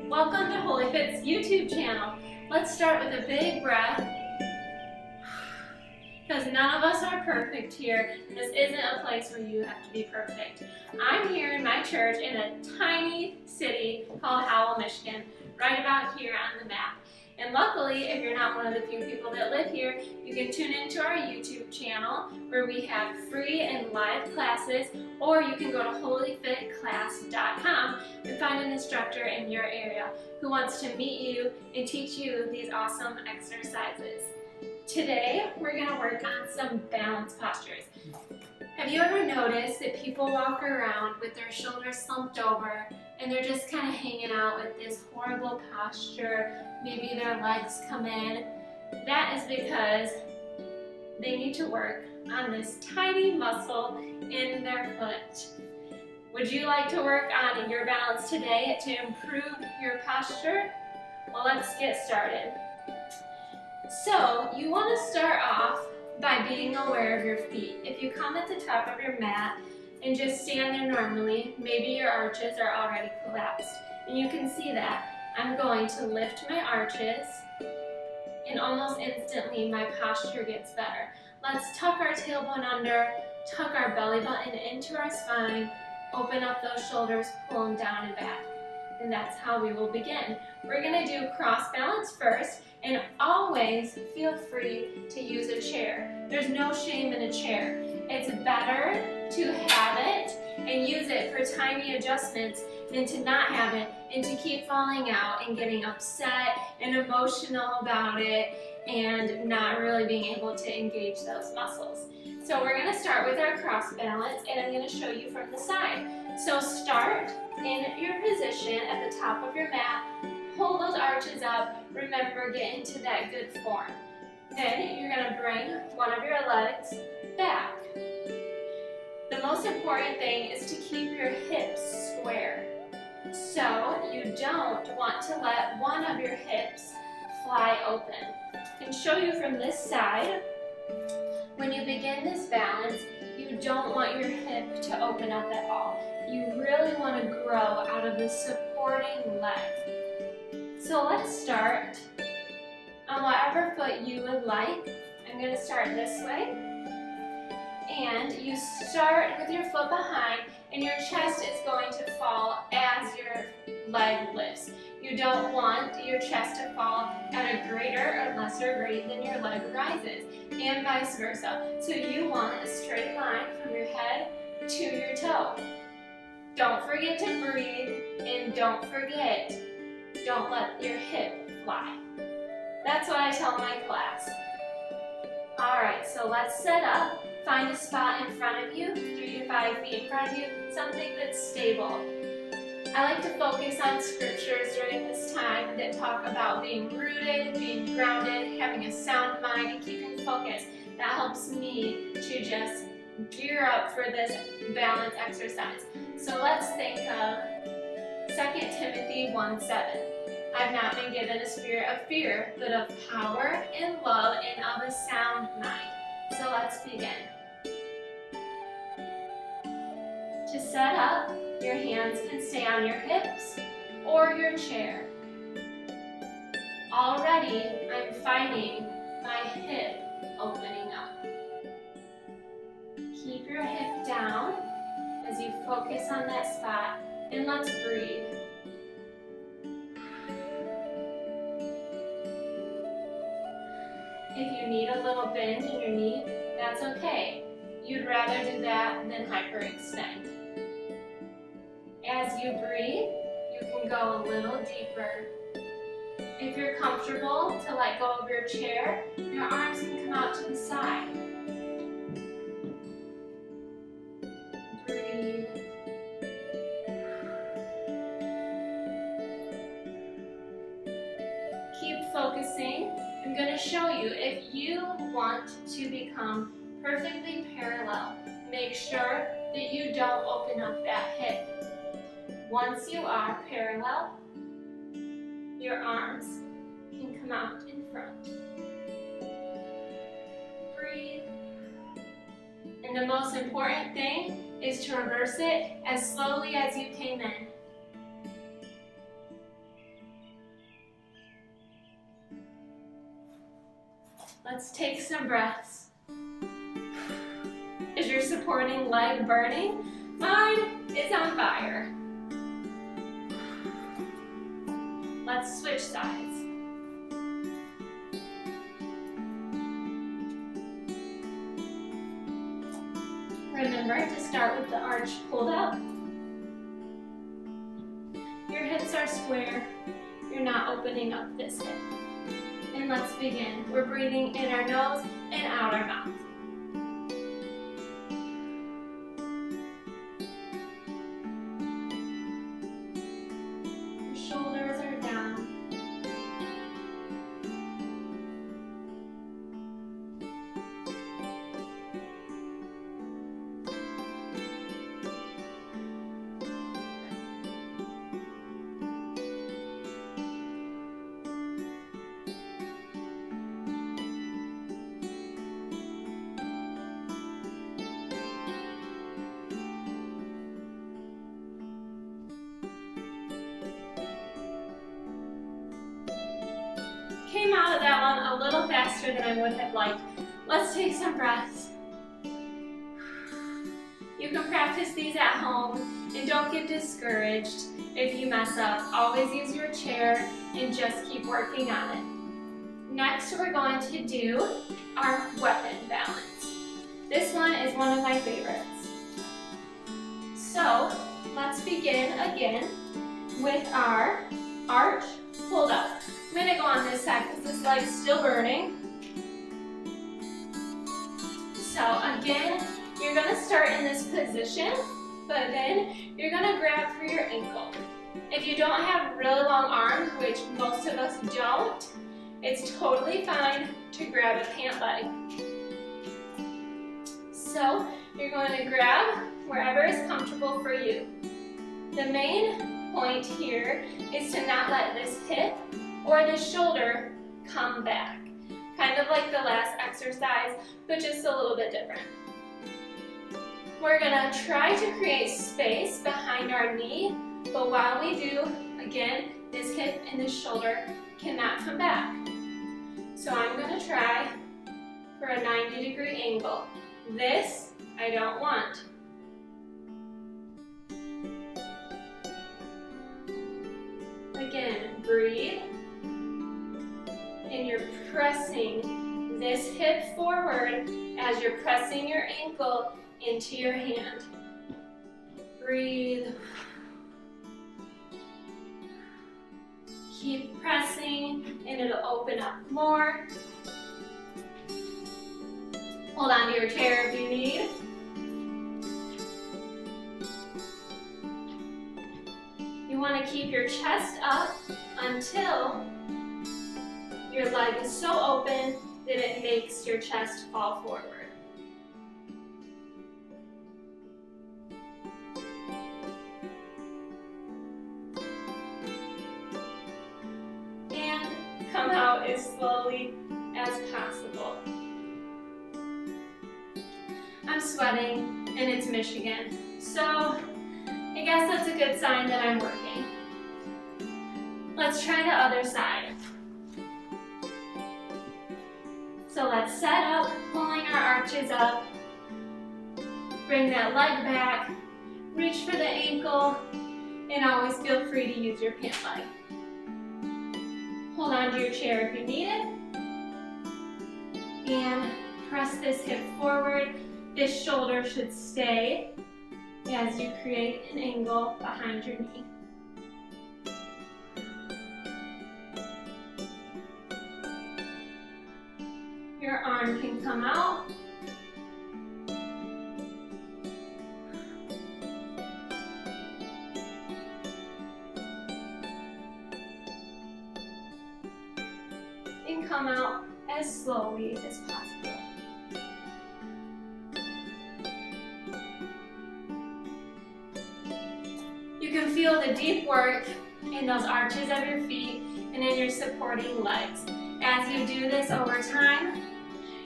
Welcome to WholyFit's YouTube channel. Let's start with a big breath, because none of us are perfect here. This isn't a place where you have to be perfect. I'm here in my church in a tiny city called Howell, Michigan, right about here on the map. And luckily, if you're not one of the few people that live here, you can tune into our YouTube channel where we have free and live classes, or you can go to WholyFitClass.com and find an instructor in your area who wants to meet you and teach you these awesome exercises. Today, we're going to work on some balance postures. Have you ever noticed that people walk around with their shoulders slumped over and they're just kind of hanging out with this horrible posture? Maybe their legs come in. That is because they need to work on this tiny muscle in their foot. Would you like to work on your balance today to improve your posture? Well, let's get started. So, you want to start off by being aware of your feet. If you come at the top of your mat and just stand there normally, maybe your arches are already collapsed. And you can see that. I'm going to lift my arches, and almost instantly my posture gets better. Let's tuck our tailbone under, tuck our belly button into our spine, open up those shoulders, pull them down and back. And that's how we will begin. We're going to do cross balance first, and always feel free to use a chair. There's no shame in a chair. It's better to have it and use it for tiny adjustments than to not have it and to keep falling out and getting upset and emotional about it and not really being able to engage those muscles. So we're going to start with our cross balance, and I'm going to show you from the side. So start in your position at the top of your mat, pull those arches up, remember get into that good form. Then you're going to bring one of your legs back. The most important thing is to keep your hips square. So you don't want to let one of your hips fly open. And show you from this side, when you begin this balance, you don't want your hip to open up at all. You really want to grow out of the supporting leg. So let's start on whatever foot you would like. I'm going to start this way. And you start with your foot behind, and your chest is going to fall as your leg lifts. You don't want your chest to fall at a greater or lesser rate than your leg rises, and vice versa. So you want a straight line from your head to your toe. Don't forget to breathe, and don't let your hip fly. That's what I tell my class. Alright, so let's set up. Find a spot in front of you, 3 to 5 feet in front of you, something that's stable. I like to focus on scriptures during this time that talk about being rooted, being grounded, having a sound mind, and keeping focus. That helps me to just gear up for this balance exercise. So let's think of 2 Timothy 1:7. I've not been given a spirit of fear, but of power and love and of a sound mind. So let's begin. To set up, your hands can stay on your hips or your chair. Already, I'm finding my hip opening up. Keep your hip down as you focus on that spot, and let's breathe. If you need a little bend in your knee, that's okay. You'd rather do that than hyperextend. As you breathe, you can go a little deeper. If you're comfortable to let go of your chair, your arms can come out to the side. Breathe. Keep focusing. I'm going to show you, if you want to become perfectly parallel, make sure that you don't open up that hip. Once you are parallel, your arms can come out in front. Breathe. And the most important thing is to reverse it as slowly as you came in. Let's take some breaths. Is your supporting leg burning? Mine is on fire. Let's switch sides. Remember to start with the arch pulled up. Your hips are square. You're not opening up this hip. And let's begin. We're breathing in our nose and out our mouth. Your shoulders are down. Came out of that one a little faster than I would have liked. Let's take some breaths. You can practice these at home and don't get discouraged if you mess up. Always use your chair and just keep working on it. Next, we're going to do our weapon balance. This one is one of my favorites. So let's begin again with our arch pulled up. I'm going to go on this side because this leg's still burning. So again, you're going to start in this position, but then you're going to grab for your ankle. If you don't have really long arms, which most of us don't, it's totally fine to grab a pant leg. So you're going to grab wherever is comfortable for you. The main point here is to not let this hip or the shoulder come back. Kind of like the last exercise, but just a little bit different. We're gonna try to create space behind our knee, but while we do, again, this hip and this shoulder cannot come back. So I'm gonna try for a 90-degree angle. This, I don't want. Again, breathe. And you're pressing this hip forward as you're pressing your ankle into your hand. Breathe. Keep pressing and it'll open up more. Hold on to your chair if you need. You want to keep your chest up until your leg is so open that it makes your chest fall forward. And come out as slowly as possible. I'm sweating and it's Michigan, so I guess that's a good sign that I'm working. Let's try the other side. So let's set up, pulling our arches up. Bring that leg back, reach for the ankle, and always feel free to use your pant leg. Hold on to your chair if you need it. And press this hip forward. This shoulder should stay as you create an angle behind your knee. Your arm can come out. And come out as slowly as possible. You can feel the deep work in those arches of your feet and in your supporting legs. As you do this over time,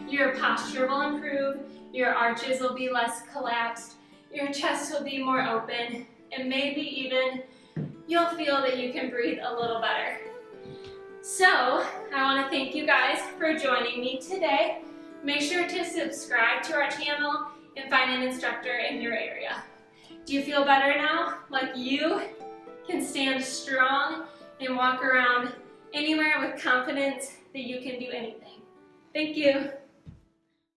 your posture will improve, your arches will be less collapsed, your chest will be more open, and maybe even you'll feel that you can breathe a little better. So I want to thank you guys for joining me today. Make sure to subscribe to our channel and find an instructor in your area. Do you feel better now? Like you can stand strong and walk around anywhere with confidence that you can do anything. Thank you.